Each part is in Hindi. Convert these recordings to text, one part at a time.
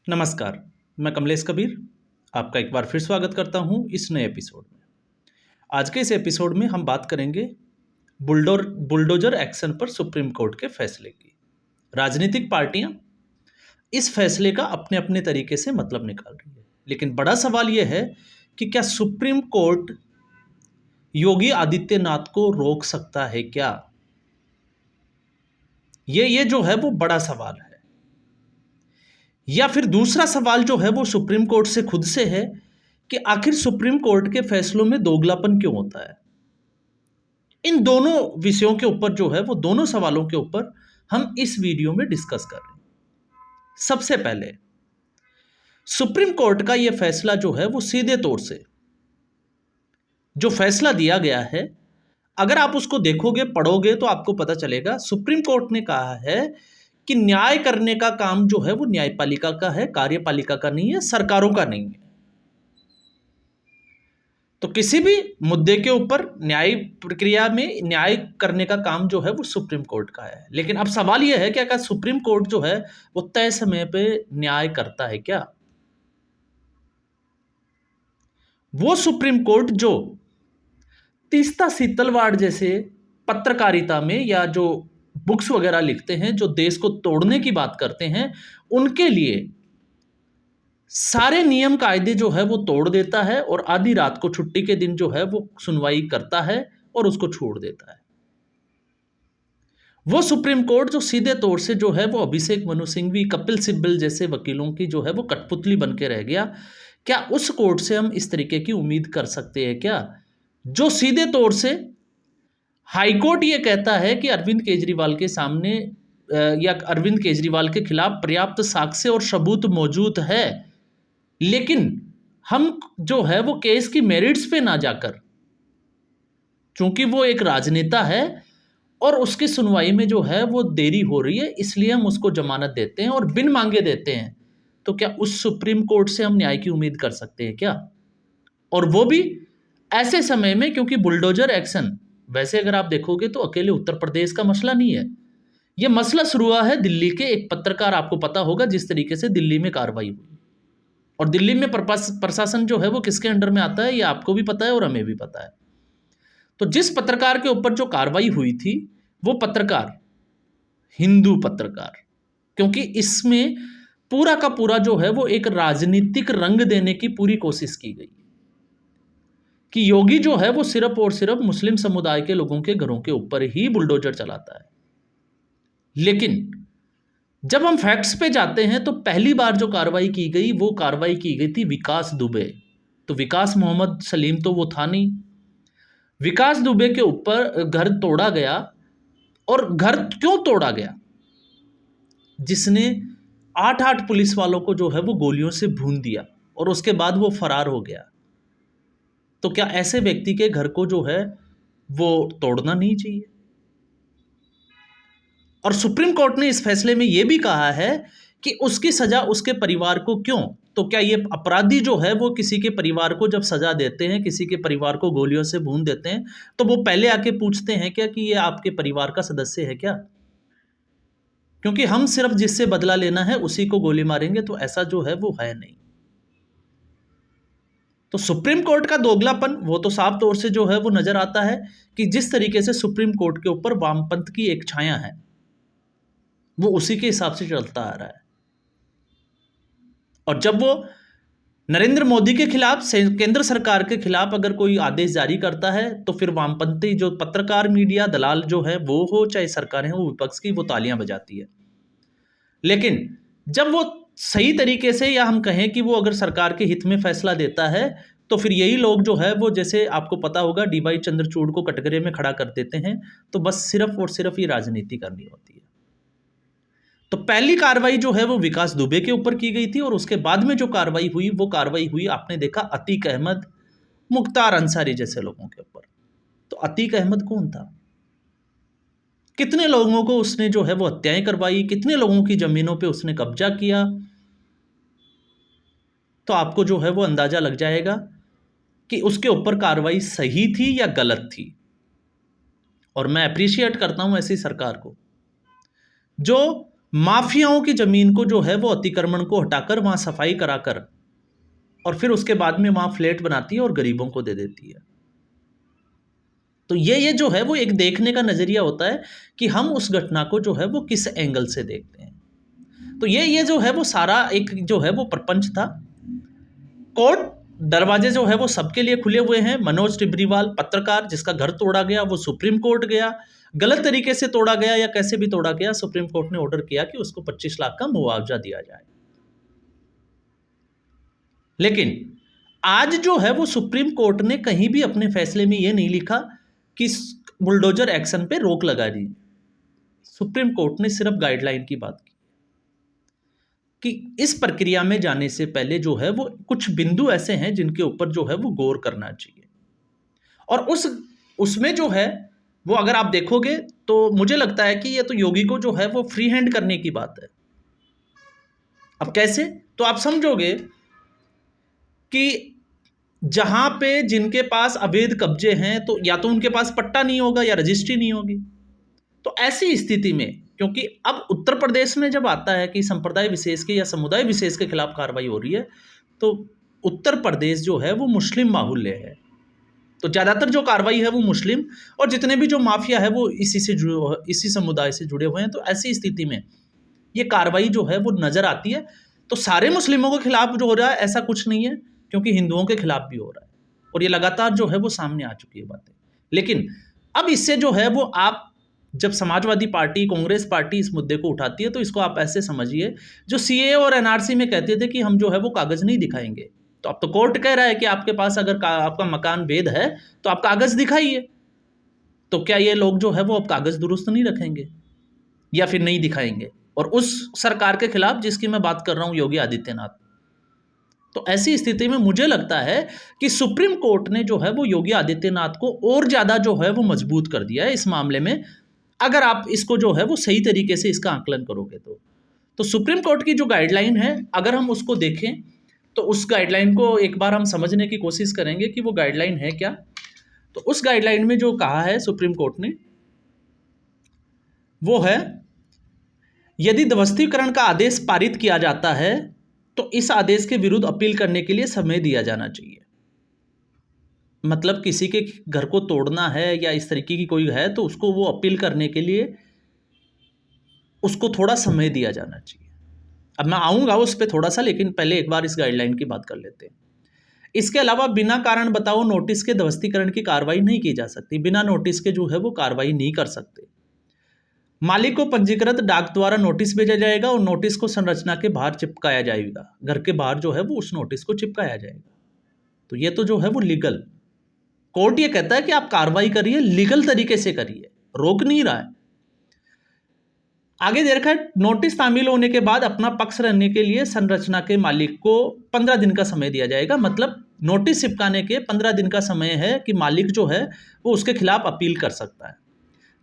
नमस्कार, मैं कमलेश कबीर आपका एक बार फिर स्वागत करता हूं इस नए एपिसोड में। आज के इस एपिसोड में हम बात करेंगे बुलडोजर एक्शन पर सुप्रीम कोर्ट के फैसले की। राजनीतिक पार्टियां इस फैसले का अपने अपने तरीके से मतलब निकाल रही है, लेकिन बड़ा सवाल यह है कि क्या सुप्रीम कोर्ट योगी आदित्यनाथ को रोक सकता है क्या? ये जो है वो बड़ा सवाल है। या फिर दूसरा सवाल जो है वो सुप्रीम कोर्ट से खुद से है कि आखिर सुप्रीम कोर्ट के फैसलों में दोगलापन क्यों होता है। इन दोनों विषयों के ऊपर जो है वो दोनों सवालों के ऊपर हम इस वीडियो में डिस्कस कर रहे हैं। सबसे पहले सुप्रीम कोर्ट का यह फैसला जो है वो सीधे तौर से जो फैसला दिया गया है, अगर आप उसको देखोगे पढ़ोगे तो आपको पता चलेगा सुप्रीम कोर्ट ने कहा है कि न्याय करने का काम जो है वो न्यायपालिका का है, कार्यपालिका का नहीं है, सरकारों का नहीं है। तो किसी भी मुद्दे के ऊपर न्याय प्रक्रिया में न्याय करने का काम जो है वो सुप्रीम कोर्ट का है। लेकिन अब सवाल यह है कि क्या सुप्रीम कोर्ट जो है वो तय समय पे न्याय करता है क्या? वो सुप्रीम कोर्ट जो तीस्ता सीतलवाड़ जैसे पत्रकारिता में या जो बुक्स वगैरह लिखते हैं, जो देश को तोड़ने की बात करते हैं, उनके लिए सारे नियम कायदे जो है वो तोड़ देता है और आधी रात को छुट्टी के दिन जो है वो सुनवाई करता है और उसको छोड़ देता है। वो सुप्रीम कोर्ट जो सीधे तौर से जो है वो अभिषेक मनु सिंघवी, कपिल सिब्बल जैसे वकीलों की जो है वो कठपुतली बन के रह गया, क्या उस कोर्ट से हम इस तरीके की उम्मीद कर सकते हैं क्या? जो सीधे तौर से हाईकोर्ट ये कहता है कि अरविंद केजरीवाल के सामने या अरविंद केजरीवाल के खिलाफ पर्याप्त साक्ष्य और सबूत मौजूद है, लेकिन हम जो है वो केस की मेरिट्स पे ना जाकर, चूंकि वो एक राजनेता है और उसकी सुनवाई में जो है वो देरी हो रही है, इसलिए हम उसको जमानत देते हैं और बिन मांगे देते हैं, तो क्या उस सुप्रीम कोर्ट से हम न्याय की उम्मीद कर सकते हैं क्या? और वो भी ऐसे समय में, क्योंकि बुलडोजर एक्शन वैसे अगर आप देखोगे तो अकेले उत्तर प्रदेश का मसला नहीं है। ये मसला शुरू हुआ है दिल्ली के एक पत्रकार, आपको पता होगा जिस तरीके से दिल्ली में कार्रवाई हुई, और दिल्ली में प्रशासन जो है वो किसके अंडर में आता है ये आपको भी पता है और हमें भी पता है। तो जिस पत्रकार के ऊपर जो कार्रवाई हुई थी वो पत्रकार हिंदू पत्रकार, क्योंकि इसमें पूरा का पूरा जो है वो एक राजनीतिक रंग देने की पूरी कोशिश की गई कि योगी जो है वो सिर्फ और सिर्फ मुस्लिम समुदाय के लोगों के घरों के ऊपर ही बुलडोजर चलाता है। लेकिन जब हम फैक्ट्स पे जाते हैं तो पहली बार जो कार्रवाई की गई वो कार्रवाई की गई थी विकास दुबे। तो विकास मोहम्मद सलीम तो वो था नहीं। विकास दुबे के ऊपर घर तोड़ा गया, और घर क्यों तोड़ा गया? जिसने 8 पुलिस वालों को जो है वो गोलियों से भून दिया और उसके बाद वो फरार हो गया। तो क्या ऐसे व्यक्ति के घर को जो है वो तोड़ना नहीं चाहिए? और सुप्रीम कोर्ट ने इस फैसले में यह भी कहा है कि उसकी सजा उसके परिवार को क्यों? तो क्या ये अपराधी जो है वो किसी के परिवार को जब सजा देते हैं, किसी के परिवार को गोलियों से भून देते हैं, तो वो पहले आके पूछते हैं क्या कि ये आपके परिवार का सदस्य है क्या? क्योंकि हम सिर्फ जिससे बदला लेना है उसी को गोली मारेंगे, तो ऐसा जो है वो है नहीं। तो सुप्रीम कोर्ट का दोगलापन वो तो साफ तौर से जो है वो नजर आता है कि जिस तरीके से सुप्रीम कोर्ट के ऊपर वामपंथ की एक छाया है वो उसी के हिसाब से चलता आ रहा है। और जब वो नरेंद्र मोदी के खिलाफ, केंद्र सरकार के खिलाफ अगर कोई आदेश जारी करता है तो फिर वामपंथी जो पत्रकार, मीडिया दलाल जो है वो हो चाहे सरकारें हो विपक्ष की, वो तालियां बजाती है। लेकिन जब वो सही तरीके से, या हम कहें कि वो अगर सरकार के हित में फैसला देता है, तो फिर यही लोग जो है वो, जैसे आपको पता होगा, डीवाई चंद्रचूड़ को कटघरे में खड़ा कर देते हैं। तो बस सिर्फ और सिर्फ ये राजनीति करनी होती है। तो पहली कार्रवाई जो है वो विकास दुबे के ऊपर की गई थी, और उसके बाद में जो कार्रवाई हुई वो कार्रवाई हुई, आपने देखा, अतीक अहमद, मुख्तार अंसारी जैसे लोगों के ऊपर। तो अतीक अहमद कौन था? कितने लोगों को उसने जो है वो हत्याएं करवाई, कितने लोगों की जमीनों पे उसने कब्जा किया? तो आपको जो है वो अंदाजा लग जाएगा कि उसके ऊपर कार्रवाई सही थी या गलत थी। और मैं अप्रिशिएट करता हूं ऐसी सरकार को जो माफियाओं की ज़मीन को जो है वो अतिक्रमण को हटाकर वहाँ सफाई कराकर और फिर उसके बाद में वहाँ फ्लैट बनाती है और गरीबों को दे देती है। तो ये जो है वो एक देखने का नज़रिया होता है कि हम उस घटना को जो है वो किस एंगल से देखते हैं। तो ये जो है वो सारा एक जो है वो प्रपंच था। कोर्ट दरवाजे जो है वो सबके लिए खुले हुए हैं। मनोज टिब्रीवाल पत्रकार जिसका घर तोड़ा गया वो सुप्रीम कोर्ट गया, गलत तरीके से तोड़ा गया या कैसे भी तोड़ा गया, सुप्रीम कोर्ट ने ऑर्डर किया कि उसको 25 लाख का मुआवजा दिया जाए। लेकिन आज जो है वो सुप्रीम कोर्ट ने कहीं भी अपने फैसले में ये नहीं लिखा कि बुलडोजर एक्शन पे रोक लगा दी। सुप्रीम कोर्ट ने सिर्फ गाइडलाइन की बात की कि इस प्रक्रिया में जाने से पहले जो है वो कुछ बिंदु ऐसे हैं जिनके ऊपर जो है वो गौर करना चाहिए। और उसमें जो है वो अगर आप देखोगे तो मुझे लगता है कि ये तो योगी को जो है वो फ्री हैंड करने की बात है। अब कैसे, तो आप समझोगे कि जहां पे जिनके पास अवैध कब्जे हैं तो या तो उनके पास पट्टा नहीं होगा या रजिस्ट्री नहीं होगी। तो ऐसी स्थिति में, क्योंकि अब उत्तर प्रदेश में जब आता है कि संप्रदाय विशेष के या समुदाय विशेष के खिलाफ कार्रवाई हो रही है, तो उत्तर प्रदेश जो है वो मुस्लिम बाहुल्य है। तो ज़्यादातर जो कार्रवाई है वो मुस्लिम और जितने भी जो माफिया है वो इसी समुदाय से जुड़े हुए हैं। तो ऐसी स्थिति में ये कार्रवाई जो है वो नज़र आती है। तो सारे मुस्लिमों के खिलाफ जो हो रहा है ऐसा कुछ नहीं है, क्योंकि हिंदुओं के खिलाफ भी हो रहा है और ये लगातार जो है वो सामने आ चुकी है बातें। लेकिन अब इससे जो है वो आप जब समाजवादी पार्टी कांग्रेस पार्टी इस मुद्दे को उठाती है तो इसको आप ऐसे समझिए, जो सीए और एनआरसी में कहते थे कि हम जो है वो कागज़ नहीं दिखाएंगे, तो अब तो कोर्ट कह रहा है कि आपके पास अगर आपका मकान वैध है तो आप कागज़ दिखाइए। तो क्या ये लोग जो है वो अब कागज़ दुरुस्त नहीं रखेंगे या फिर नहीं दिखाएंगे? और उस सरकार के खिलाफ जिसकी मैं बात कर रहा हूँ, योगी आदित्यनाथ। तो ऐसी स्थिति में मुझे लगता है कि सुप्रीम कोर्ट ने जो है वो योगी आदित्यनाथ को और ज़्यादा जो है वो मजबूत कर दिया है इस मामले में, अगर आप इसको जो है वो सही तरीके से इसका आकलन करोगे तो सुप्रीम कोर्ट की जो गाइडलाइन है अगर हम उसको देखें तो उस गाइडलाइन को एक बार हम समझने की कोशिश करेंगे कि वो गाइडलाइन है क्या। तो उस गाइडलाइन में जो कहा है सुप्रीम कोर्ट ने वो है, यदि ध्वस्तीकरण का आदेश पारित किया जाता है तो इस आदेश के विरुद्ध अपील करने के लिए समय दिया जाना चाहिए। मतलब किसी के घर को तोड़ना है या इस तरीके की कोई है तो उसको वो अपील करने के लिए उसको थोड़ा समय दिया जाना चाहिए। अब मैं आऊँगा उस पर थोड़ा सा, लेकिन पहले एक बार इस गाइडलाइन की बात कर लेते हैं। इसके अलावा बिना कारण बताओ नोटिस के ध्वस्तीकरण की कार्रवाई नहीं की जा सकती। बिना नोटिस के जो है वो कार्रवाई नहीं कर सकते। मालिक को पंजीकृत डाक द्वारा नोटिस भेजा जाएगा और नोटिस को संरचना के बाहर चिपकाया जाएगा। घर के बाहर जो है वो उस नोटिस को चिपकाया जाएगा। तो ये तो जो है वो लीगल, कोर्ट ये कहता है कि आप कार्रवाई करिए, लीगल तरीके से करिए, रोक नहीं रहा है। आगे दे रखा है, नोटिस तामील होने के बाद अपना पक्ष रहने के लिए संरचना के मालिक को 15 दिन का समय दिया जाएगा। मतलब नोटिस चिपकाने के 15 दिन का समय है कि मालिक जो है वो उसके खिलाफ अपील कर सकता है।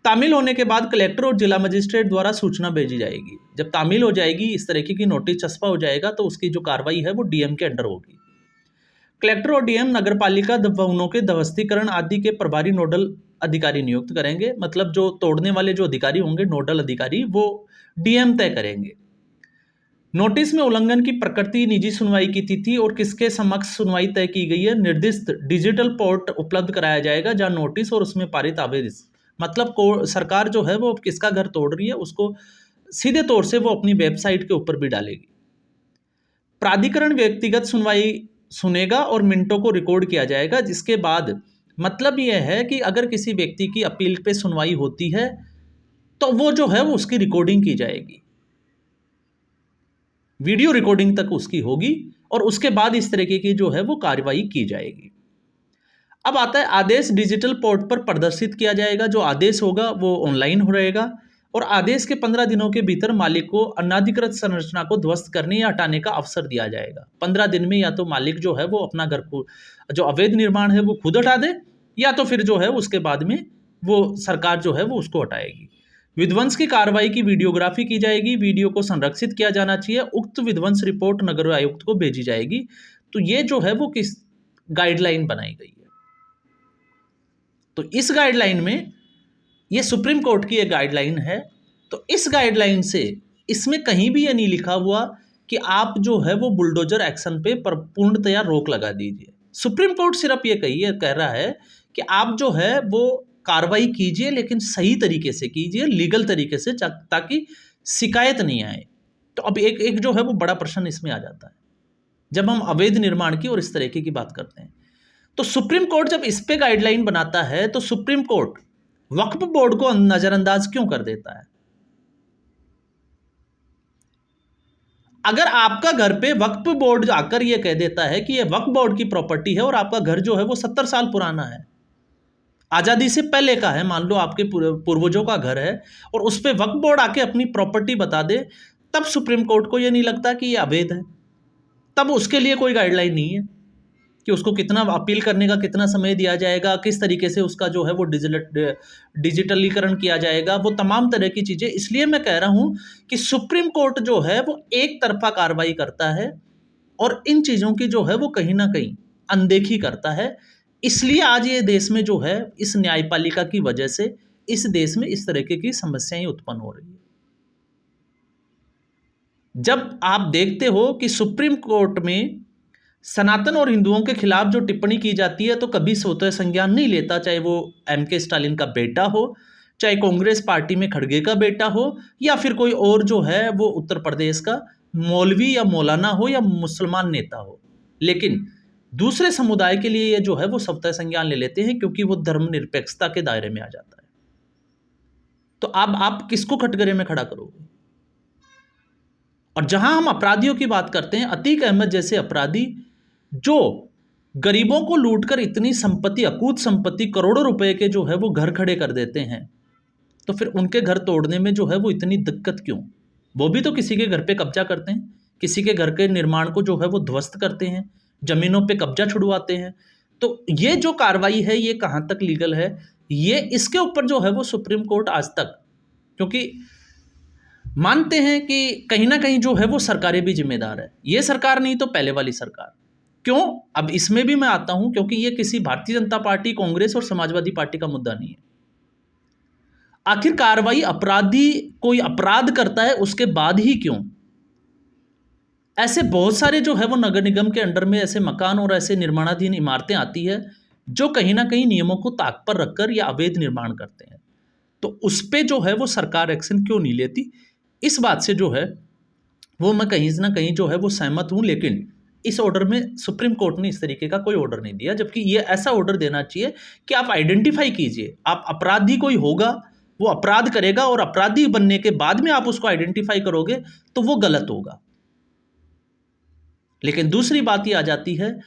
तामील होने के बाद कलेक्टर और जिला मजिस्ट्रेट द्वारा सूचना भेजी जाएगी। जब तामील हो जाएगी, इस तरीके की नोटिस चस्पा हो जाएगा, तो उसकी जो कार्रवाई है वो डीएम के अंडर होगी। कलेक्टर और डीएम नगरपालिका भवनों के ध्वस्तीकरण आदि के प्रभारी नोडल अधिकारी नियुक्त करेंगे। मतलब जो तोड़ने वाले जो अधिकारी होंगे, नोडल अधिकारी, वो डीएम तय करेंगे। नोटिस में उल्लंघन की प्रकृति, निजी सुनवाई की तिथि और किसके समक्ष सुनवाई तय की गई है। निर्दिष्ट डिजिटल पोर्ट उपलब्ध कराया जाएगा जहां नोटिस और उसमें पारित आदेश, मतलब सरकार जो है वो किसका घर तोड़ रही है उसको सीधे तौर से वो अपनी वेबसाइट के ऊपर भी डालेगी। प्राधिकरण व्यक्तिगत सुनवाई सुनेगा और मिनटों को रिकॉर्ड किया जाएगा। जिसके बाद मतलब यह है कि अगर किसी व्यक्ति की अपील पे सुनवाई होती है तो वो जो है वो उसकी रिकॉर्डिंग की जाएगी, वीडियो रिकॉर्डिंग तक उसकी होगी और उसके बाद इस तरीके की जो है वो कार्रवाई की जाएगी। अब आता है आदेश डिजिटल पोर्ट पर प्रदर्शित किया जाएगा। जो आदेश होगा वो ऑनलाइन हो रहेगा और आदेश के 15 दिनों के भीतर मालिक को अनाधिकृत संरचना को ध्वस्त करने या हटाने का अवसर दिया जाएगा। 15 दिन में या तो मालिक जो है वो अपना घर को जो अवैध निर्माण है वो खुद हटा दे, या तो फिर जो है उसके बाद में वो सरकार जो है वो उसको हटाएगी। विध्वंस की कार्रवाई की वीडियोग्राफी की जाएगी। वीडियो को संरक्षित किया जाना चाहिए। उक्त विध्वंस रिपोर्ट नगर आयुक्त को भेजी जाएगी। तो ये जो है वो किस गाइडलाइन बनाई गई है। तो इस गाइडलाइन में ये सुप्रीम कोर्ट की एक गाइडलाइन है। तो इस गाइडलाइन से इसमें कहीं भी ये नहीं लिखा हुआ कि आप जो है वो बुलडोजर एक्शन पे पूर्णतया रोक लगा दीजिए। सुप्रीम कोर्ट सिर्फ ये कह रहा है कि आप जो है वो कार्रवाई कीजिए, लेकिन सही तरीके से कीजिए, लीगल तरीके से, ताकि शिकायत नहीं आए। तो अब एक एक जो है वो बड़ा प्रश्न इसमें आ जाता है जब हम अवैध निर्माण की और इस तरीके की बात करते हैं। तो सुप्रीम कोर्ट जब इस पे गाइडलाइन बनाता है तो सुप्रीम कोर्ट वक्फ बोर्ड को नजरअंदाज क्यों कर देता है? अगर आपका घर पे वक्फ बोर्ड जाकर यह कह देता है कि यह वक्फ बोर्ड की प्रॉपर्टी है और आपका घर जो है वो 70 साल पुराना है, आज़ादी से पहले का है, मान लो आपके पूर्वजों का घर है, और उस पर वक्फ बोर्ड आके अपनी प्रॉपर्टी बता दे, तब सुप्रीम कोर्ट को यह नहीं लगता कि यह अवैध है। तब उसके लिए कोई गाइडलाइन नहीं है कि उसको कितना अपील करने का कितना समय दिया जाएगा, किस तरीके से उसका जो है वो डिजिटलीकरण किया जाएगा, वो तमाम तरह की चीज़ें। इसलिए मैं कह रहा हूँ कि सुप्रीम कोर्ट जो है वो एक तरफा कार्रवाई करता है और इन चीज़ों की जो है वो कहीं ना कहीं अनदेखी करता है। इसलिए आज ये देश में जो है इस न्यायपालिका की वजह से इस देश में इस तरीके की समस्याएं उत्पन्न हो रही है। जब आप देखते हो कि सुप्रीम कोर्ट में सनातन और हिंदुओं के खिलाफ जो टिप्पणी की जाती है तो कभी स्वतः संज्ञान नहीं लेता, चाहे वो एमके स्टालिन का बेटा हो, चाहे कांग्रेस पार्टी में खड़गे का बेटा हो, या फिर कोई और जो है वो उत्तर प्रदेश का मौलवी या मौलाना हो या मुसलमान नेता हो। लेकिन दूसरे समुदाय के लिए ये जो है वो स्वतः संज्ञान ले लेते हैं क्योंकि वो धर्मनिरपेक्षता के दायरे में आ जाता है। तो अब आप किसको कटघरे में खड़ा करोगे? और जहां हम अपराधियों की बात करते हैं, अतीक अहमद जैसे अपराधी जो गरीबों को लूटकर इतनी संपत्ति, अकूत संपत्ति, करोड़ों रुपए के जो है वो घर खड़े कर देते हैं, तो फिर उनके घर तोड़ने में जो है वो इतनी दिक्कत क्यों? वो भी तो किसी के घर पे कब्जा करते हैं, किसी के घर के निर्माण को जो है वो ध्वस्त करते हैं, जमीनों पे कब्जा छुड़वाते हैं। तो ये जो कार्रवाई है ये कहाँ तक लीगल है, ये इसके ऊपर जो है वो सुप्रीम कोर्ट आज तक, क्योंकि मानते हैं कि कहीं ना कहीं जो है वो सरकारें भी जिम्मेदार है, ये सरकार नहीं तो पहले वाली सरकार। क्यों? अब इसमें भी मैं आता हूं, क्योंकि ये किसी भारतीय जनता पार्टी, कांग्रेस और समाजवादी पार्टी का मुद्दा नहीं है। आखिर कार्रवाई अपराधी कोई अपराध करता है उसके बाद ही क्यों? ऐसे बहुत सारे जो है वो नगर निगम के अंडर में ऐसे मकान और ऐसे निर्माणाधीन इमारतें आती है जो कहीं ना कहीं नियमों को ताक पर रखकर या अवैध निर्माण करते हैं। तो उस पर जो है वो सरकार एक्शन क्यों नहीं लेती? इस बात से जो है वो मैं कहीं ना कहीं जो है वो सहमत हूं। लेकिन इस ऑर्डर में सुप्रीम कोर्ट ने इस तरीके का कोई ऑर्डर नहीं दिया, जबकि ये ऐसा ऑर्डर देना चाहिए कि आप आइडेंटिफाई कीजिए। आप अपराधी कोई होगा, वो अपराध करेगा और अपराधी बनने के बाद में आप उसको आइडेंटिफाई करोगे तो वो गलत होगा। लेकिन दूसरी बात ये आ जाती है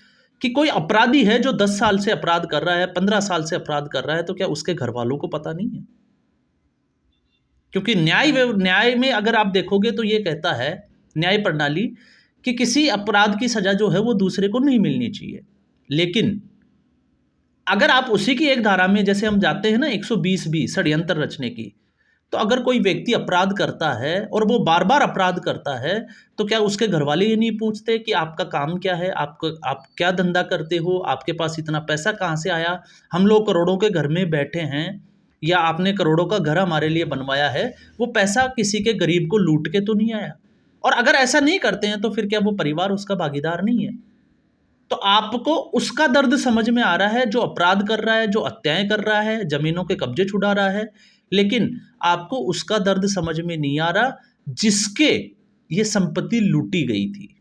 कि कोई अपराधी है जो 10 साल से अपराध कर रहा है, 15 साल से अपराध कर रहा है, तो क्या उसके घर वालों को पता नहीं है? क्योंकि न्याय में अगर आप देखोगे तो ये कहता है न्याय प्रणाली कि किसी अपराध की सजा जो है वो दूसरे को नहीं मिलनी चाहिए। लेकिन अगर आप उसी की एक धारा में, जैसे हम जाते हैं ना 120 षड्यंत्र रचने की, तो अगर कोई व्यक्ति अपराध करता है और वो बार बार अपराध करता है, तो क्या उसके घर वाले ये नहीं पूछते कि आपका काम क्या है, आप क्या धंधा करते हो, आपके पास इतना पैसा कहाँ से आया, हम लोग करोड़ों के घर में बैठे हैं, या आपने करोड़ों का घर हमारे लिए बनवाया है, वो पैसा किसी के गरीब को लूट के तो नहीं आया? और अगर ऐसा नहीं करते हैं तो फिर क्या वो परिवार उसका भागीदार नहीं है? तो आपको उसका दर्द समझ में आ रहा है जो अपराध कर रहा है, जो हत्याएं कर रहा है, जमीनों के कब्जे छुड़ा रहा है, लेकिन आपको उसका दर्द समझ में नहीं आ रहा जिसके ये संपत्ति लूटी गई थी।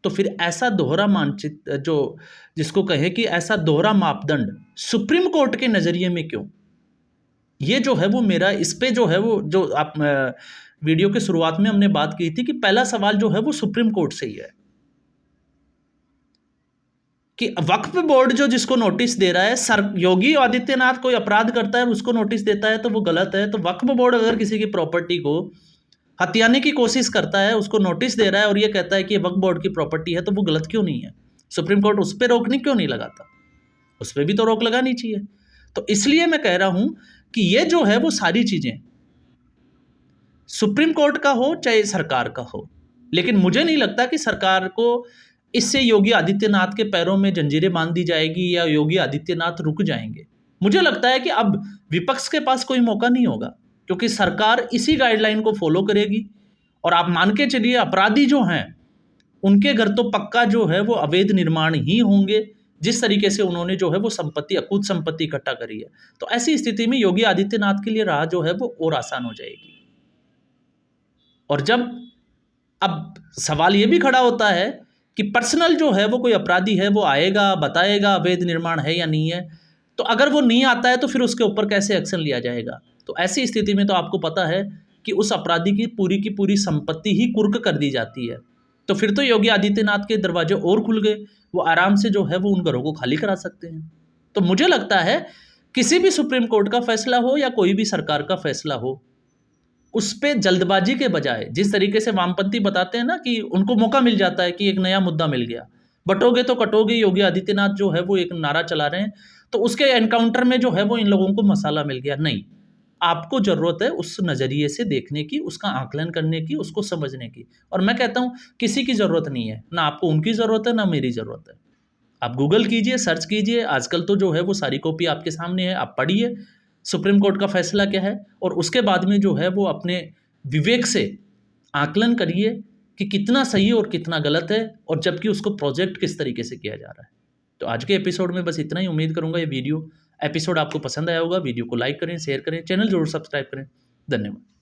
तो फिर ऐसा दोहरा मानचित्र, जो जिसको कहे कि ऐसा दोहरा मापदंड सुप्रीम कोर्ट के नजरिए में क्यों? ये जो है वो मेरा इस पे जो है वो, जो आप वीडियो के शुरुआत में हमने बात की थी कि पहला सवाल जो है वो सुप्रीम कोर्ट से ही है कि वक्फ बोर्ड जो जिसको नोटिस दे रहा है, सर योगी आदित्यनाथ कोई अपराध करता है उसको नोटिस देता है तो वो गलत है। तो वक्फ बोर्ड अगर किसी की प्रॉपर्टी को हथियाने की कोशिश करता है, उसको नोटिस दे रहा है और ये कहता है कि वक्फ बोर्ड की प्रॉपर्टी है, तो वो गलत क्यों नहीं है? सुप्रीम कोर्ट उस पर रोकने क्यों नहीं लगाता? उस पर भी तो रोक लगानी चाहिए। तो इसलिए मैं कह रहा हूं कि ये जो है वो सारी चीजें सुप्रीम कोर्ट का हो चाहे सरकार का हो, लेकिन मुझे नहीं लगता कि सरकार को इससे योगी आदित्यनाथ के पैरों में जंजीरें बांध दी जाएगी या योगी आदित्यनाथ रुक जाएंगे। मुझे लगता है कि अब विपक्ष के पास कोई मौका नहीं होगा, क्योंकि सरकार इसी गाइडलाइन को फॉलो करेगी, और आप मान के चलिए अपराधी जो हैं उनके घर तो पक्का जो है वो अवैध निर्माण ही होंगे, जिस तरीके से उन्होंने जो है वो संपत्ति, अकूत संपत्ति इकट्ठा करी है। तो ऐसी स्थिति में योगी आदित्यनाथ के लिए राह जो है वो और आसान हो जाएगी। और जब अब सवाल ये भी खड़ा होता है कि पर्सनल जो है वो कोई अपराधी है, वो आएगा बताएगा अवैध निर्माण है या नहीं है, तो अगर वो नहीं आता है तो फिर उसके ऊपर कैसे एक्शन लिया जाएगा। तो ऐसी स्थिति में तो आपको पता है कि उस अपराधी की पूरी संपत्ति ही कुर्क कर दी जाती है। तो फिर तो योगी आदित्यनाथ के दरवाजे और खुल गए, वो आराम से जो है वो उन घरों को खाली करा सकते हैं। तो मुझे लगता है किसी भी सुप्रीम कोर्ट का फैसला हो या कोई भी सरकार का फैसला हो, उस पे जल्दबाजी के बजाय, जिस तरीके से वामपंथी बताते हैं ना कि उनको मौका मिल जाता है कि एक नया मुद्दा मिल गया, बटोगे तो कटोगे, योगी आदित्यनाथ जो है वो एक नारा चला रहे हैं, तो उसके एनकाउंटर में जो है वो इन लोगों को मसाला मिल गया। नहीं, आपको ज़रूरत है उस नज़रिए से देखने की, उसका आकलन करने की, उसको समझने की। और मैं कहता हूँ किसी की ज़रूरत नहीं है, ना आपको उनकी ज़रूरत है, ना मेरी ज़रूरत है। आप गूगल कीजिए, सर्च कीजिए, आजकल तो जो है वो सारी कॉपी आपके सामने है, आप पढ़िए सुप्रीम कोर्ट का फैसला क्या है, और उसके बाद में जो है वो अपने विवेक से आकलन करिए कि कितना सही और कितना गलत है, और जबकि उसको प्रोजेक्ट किस तरीके से किया जा रहा है। तो आज के एपिसोड में बस इतना ही। उम्मीद करूंगा ये वीडियो एपिसोड आपको पसंद आया होगा। वीडियो को लाइक करें, शेयर करें, चैनल जरूर सब्सक्राइब करें। धन्यवाद।